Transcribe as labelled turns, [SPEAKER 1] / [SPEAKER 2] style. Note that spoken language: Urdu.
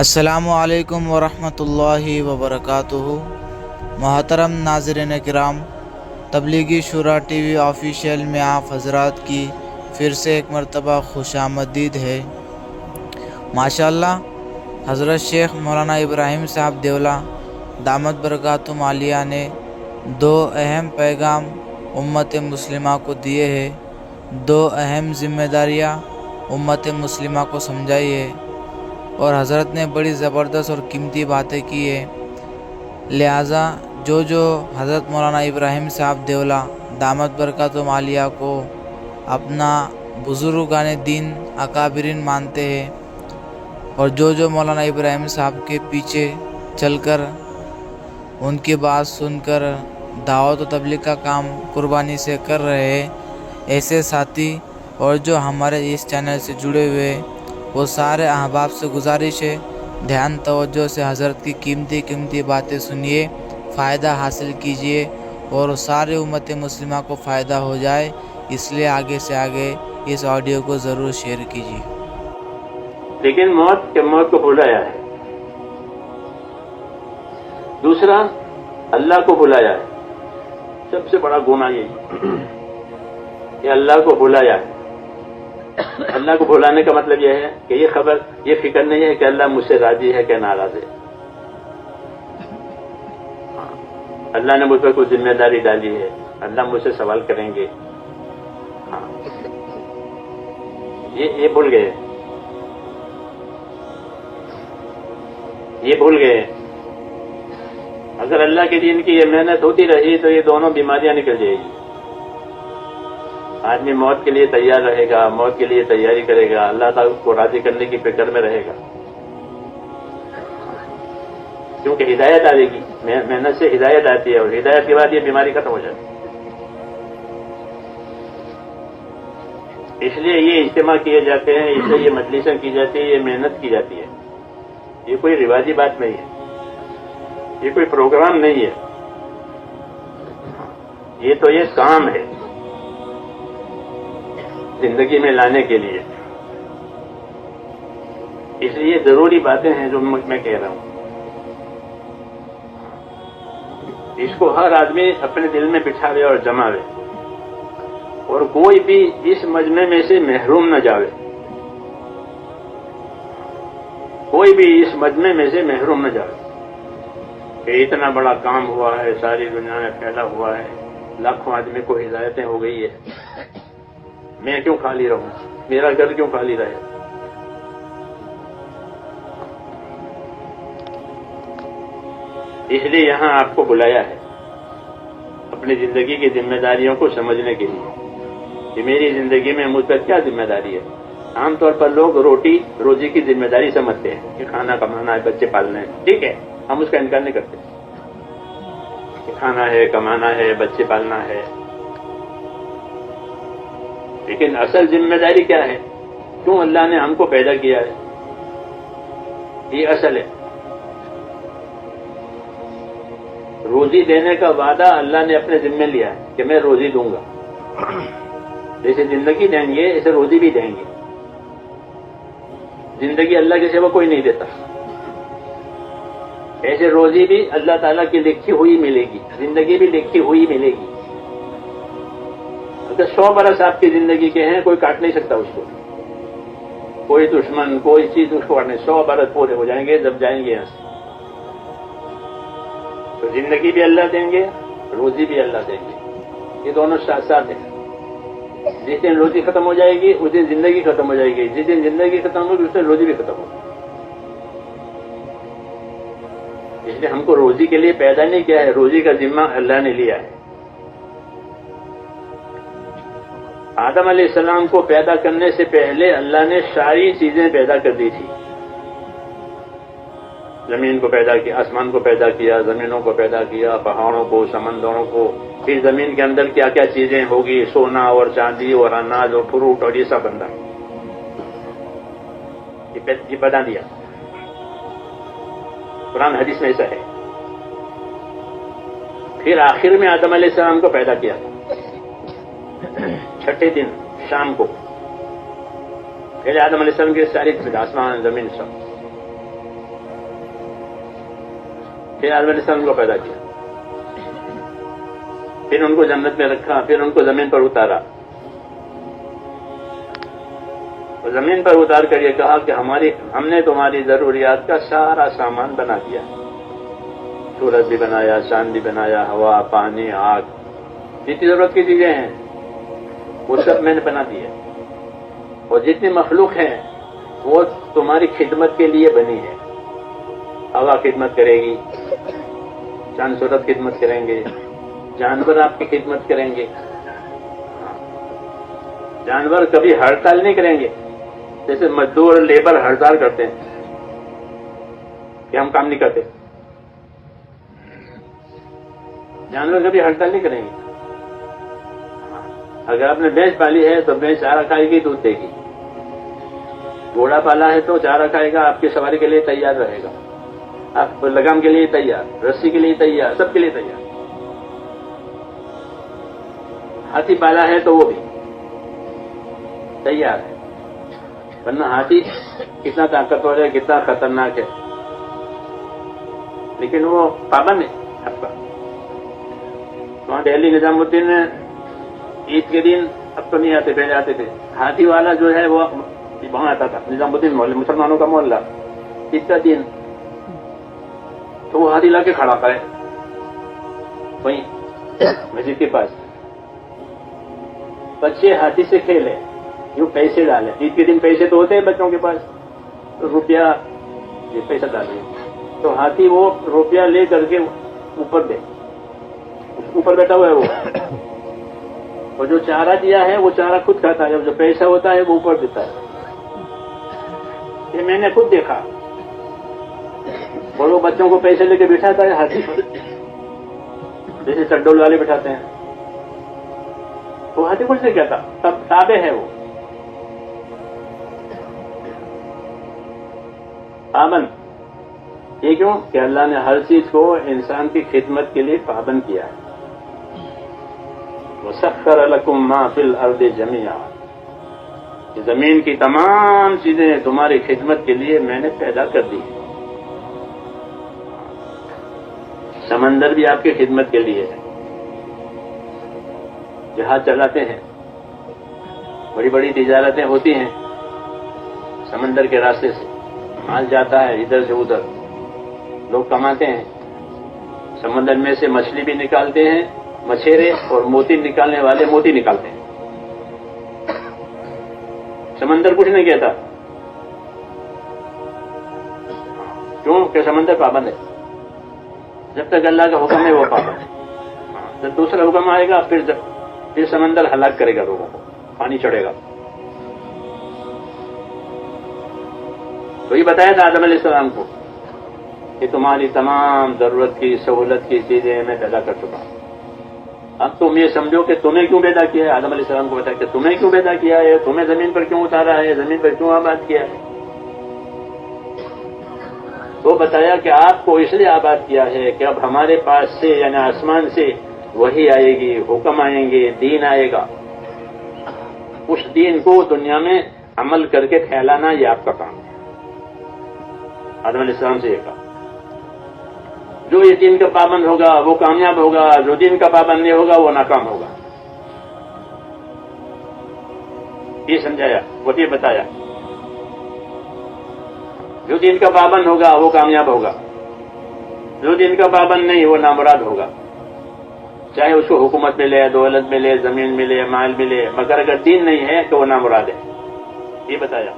[SPEAKER 1] السلام علیکم ورحمۃ اللہ وبرکاتہ۔ محترم ناظرین کرام، تبلیغی شورا ٹی وی آفیشیل میں آپ حضرات کی پھر سے ایک مرتبہ خوش آمدید ہے۔ ماشاءاللہ، حضرت شیخ مولانا ابراہیم صاحب دیولہ دامت برکاتہم عالیہ نے دو اہم پیغام امت مسلمہ کو دیے ہیں، دو اہم ذمہ داریاں امت مسلمہ کو سمجھائی ہے، اور حضرت نے بڑی زبردست اور قیمتی باتیں کی ہیں۔ لہٰذا جو حضرت مولانا ابراہیم صاحب دیولہ دامت برکاتہم عالیہ کو اپنا بزرگان دین اکابرین مانتے ہیں، اور جو مولانا ابراہیم صاحب کے پیچھے چل کر ان کی بات سن کر دعوت و تبلیغ کا کام قربانی سے کر رہے ہیں، ایسے ساتھی اور جو ہمارے اس چینل سے جڑے ہوئے وہ سارے احباب سے گزارش ہے، دھیان توجہ سے حضرت کی قیمتی باتیں سنیے، فائدہ حاصل کیجیے، اور سارے امت مسلمہ کو فائدہ ہو جائے، اس لیے آگے سے آگے اس آڈیو کو ضرور شیئر کیجیے۔
[SPEAKER 2] لیکن موت کو بھلایا ہے۔ دوسرا، اللہ کو بھلایا ہے۔ سب سے بڑا گناہ یہی کہ اللہ کو بھلایا ہے۔ اللہ کو بھلانے کا مطلب یہ ہے کہ یہ فکر نہیں ہے کہ اللہ مجھ سے راضی ہے کہ ناراض ہے۔ اللہ نے مجھ پر کوئی ذمہ داری ڈالی ہے، اللہ مجھ سے سوال کریں گے، یہ بھول گئے، یہ بھول گئے۔ اگر اللہ کے دین کی یہ محنت ہوتی رہی تو یہ دونوں بیماریاں نکل جائے گی۔ آدمی موت کے لیے تیار رہے گا، موت کے لیے تیاری کرے گا، اللہ تعالیٰ کو راضی کرنے کی فکر میں رہے گا، کیونکہ ہدایت آئے گی، محنت سے ہدایت آتی ہے، اور ہدایت کے بعد یہ بیماری ختم ہو جاتی ہے۔ اس لیے یہ اجتماع کیے جاتے ہیں، اس لیے یہ مجلسیں کی جاتی ہے، یہ محنت کی جاتی ہے۔ یہ کوئی رواجی بات نہیں ہے، یہ کوئی پروگرام نہیں ہے، یہ تو یہ کام ہے زندگی میں لانے کے لیے۔ اس لیے ضروری باتیں ہیں جو میں کہہ رہا ہوں، اس کو ہر آدمی اپنے دل میں بٹھاوے اور جماوے، اور کوئی بھی اس مجمع میں سے محروم نہ جاوے، کوئی بھی اس مجمع میں سے محروم نہ جاوے کہ اتنا بڑا کام ہوا ہے، ساری دنیا میں پھیلا ہوا ہے، لاکھوں آدمی کو ہدایتیں ہو گئی ہے، میں کیوں خالی رہوں، میرا گھر کیوں خالی رہے۔ اس لیے یہاں آپ کو بلایا ہے اپنی زندگی کی ذمہ داریوں کو سمجھنے کے لیے کہ میری زندگی میں مجھ پر کیا ذمہ داری ہے۔ عام طور پر لوگ روزی کی ذمہ داری سمجھتے ہیں کہ کھانا کمانا ہے، بچے پالنا ہے، ٹھیک ہے، ہم اس کا انکار نہیں کرتے کہ کھانا ہے، کمانا ہے، بچے پالنا ہے، لیکن اصل ذمہ داری کیا ہے؟ کیوں اللہ نے ہم کو پیدا کیا ہے؟ یہ اصل ہے۔ روزی دینے کا وعدہ اللہ نے اپنے ذمہ لیا ہے کہ میں روزی دوں گا، جیسے زندگی دیں گے ایسے روزی بھی دیں گے۔ زندگی اللہ کے سوا کوئی نہیں دیتا، ایسے روزی بھی اللہ تعالیٰ کی لکھی ہوئی ملے گی، زندگی بھی لکھی ہوئی ملے گی۔ اگر 100 برس آپ کی زندگی کے ہیں، کوئی کاٹ نہیں سکتا اس کو، کوئی دشمن کوئی چیز اس کو کاٹ نہیں۔ 100 برس پورے ہو جائیں گے جب جائیں گے یہاں سے، تو زندگی بھی اللہ دیں گے، روزی بھی اللہ دیں گے، یہ دونوں ساتھ ساتھ ہیں۔ جس دن روزی ختم ہو جائے گی اس دن زندگی ختم ہو جائے گی، جس دن زندگی ختم ہوگی اس دن روزی بھی ختم ہوگی۔ اس لیے ہم کو روزی کے لیے پیدا نہیں کیا ہے، روزی کا ذمہ اللہ نے لیا ہے۔ آدم علیہ السلام کو پیدا کرنے سے پہلے اللہ نے ساری چیزیں پیدا کر دی تھی۔ زمین کو پیدا کیا، آسمان کو پیدا کیا، زمینوں کو پیدا کیا، پہاڑوں کو، سمندروں کو، پھر زمین کے اندر کیا کیا چیزیں ہوگی، سونا اور چاندی اور اناج اور فروٹ اور یہ سب بندہ یہ بتا دیا۔ قرآن حدیث میں ایسا ہے۔ پھر آخر میں آدم علیہ السلام کو پیدا کیا، چھٹے دن شام کو۔ پہلے آدم علیہ السلام کی ساری آسمان زمین سب، پھر آدم علیہ السلام کو پیدا کیا، پھر ان کو جنت میں رکھا، پھر ان کو زمین پر اتارا، اور زمین پر اتار کر یہ کہا کہ ہم نے تمہاری ضروریات کا سارا سامان بنا دیا، سورج بھی بنایا، چاند بھی بنایا، ہوا، پانی، آگ، جتنی ضرورت کی چیزیں ہیں وہ سب میں نے بنا دی ہے، اور جتنی مخلوق ہیں وہ تمہاری خدمت کے لیے بنی ہے۔ ہوا خدمت کرے گی، چاند سورج خدمت کریں گے، جانور آپ کی خدمت کریں گے۔ جانور کبھی ہڑتال نہیں کریں گے، جیسے مزدور لیبر ہڑتال کرتے ہیں کہ ہم کام نہیں کرتے، جانور کبھی ہڑتال نہیں کریں گے۔ اگر آپ نے بھینس پالی ہے تو بھینس چارہ کھائے گی، دودھ دے گی، گھوڑا پالا ہے تو چارہ کھائے گا، آپ کی سواری کے لیے تیار رہے گا، آپ لگام کے لیے تیار، رسی کے لیے تیار، سب کے لیے تیار۔ ہاتھی پالا ہے تو وہ بھی تیار ہے، ورنہ ہاتھی کتنا طاقتور ہے، کتنا خطرناک ہے، لیکن وہ پابند ہے آپ کا۔ وہاں دہلی نظام الدین میں عید کے دن، اب تو نہیں آتے، پہلے آتے تھے، ہاتھی والا جو ہے وہ وہاں آتا تھا، نظام الدین محلہ، مسلمانوں کا محلہ، عید کا دن، تو وہ ہاتھی لا کے کھڑا کرے وہیں مسجد کے پاس، بچے ہاتھی سے کھیلے، یوں پیسے ڈالے، عید کے دن پیسے تو ہوتے ہیں بچوں کے پاس، روپیہ یہ پیسہ ڈالے، تو ہاتھی وہ روپیہ لے کر کے اوپر دے، اوپر بیٹھا ہوا ہے وہ، اور جو چارہ دیا ہے وہ چارہ خود کھاتا ہے، جو پیسہ ہوتا ہے وہ اوپر دیتا ہے۔ یہ میں نے خود دیکھا، اور وہ بچوں کو پیسے لے کے بٹھاتا ہے ہاتھی پر، جیسے چڈول والے بٹھاتے ہیں، وہ ہاتھی کچھ نہیں کہتا، تب تابع ہے وہ، پابند۔ یہ کیوں کہ اللہ نے ہر چیز کو انسان کی خدمت کے لیے پابند کیا ہے۔ وَسَخَّرَ لَكُم مَّا فِي الْأَرْضِ جَمِيعًا، زمین کی تمام چیزیں تمہاری خدمت کے لیے میں نے پیدا کر دی۔ سمندر بھی آپ کی خدمت کے لیے ہے، جہاز چلاتے ہیں، بڑی بڑی تجارتیں ہوتی ہیں، سمندر کے راستے سے مال جاتا ہے ادھر سے ادھر، لوگ کماتے ہیں، سمندر میں سے مچھلی بھی نکالتے ہیں مچھیرے، اور موتی نکالنے والے موتی نکالتے ہیں۔ سمندر کچھ نہیں کہتا، کیوں کہ سمندر پابند ہے، جب تک اللہ کا حکم ہے وہ پابند ہے، جب دوسرا حکم آئے گا پھر سمندر ہلاک کرے گا لوگوں کو، پانی چڑھے گا۔ تو یہ بتایا تھا آدم علیہ السلام کو کہ تمہاری تمام ضرورت کی، سہولت کی چیزیں میں پیدا کر چکا ہوں، اب تم یہ سمجھو کہ تمہیں کیوں پیدا کیا ہے۔ آدم علیہ السلام کو بتایا کہ تمہیں کیوں پیدا کیا ہے، تمہیں زمین پر کیوں اتارا ہے، زمین پر کیوں آباد کیا ہے۔ تو بتایا کہ آپ کو اس لیے آباد کیا ہے کہ اب ہمارے پاس سے یعنی آسمان سے وحی آئے گی، حکم آئیں گے، دین آئے گا، اس دین کو دنیا میں عمل کر کے پھیلانا یہ آپ کا کام ہے۔ آدم علیہ السلام سے یہ کہا جو یہ دین کا پابند ہوگا وہ کامیاب ہوگا، جو دین کا پابند نہیں ہوگا وہ ناکام ہوگا۔ یہ سمجھایا، وہ یہ بتایا، جو دین کا پابند ہوگا وہ کامیاب ہوگا، جو دین کا پابند نہیں وہ نامراد ہوگا، چاہے اس کو حکومت ملے، دولت ملے، زمین ملے، مال ملے، مگر اگر دین نہیں ہے تو وہ نامراد ہے۔ یہ بتایا۔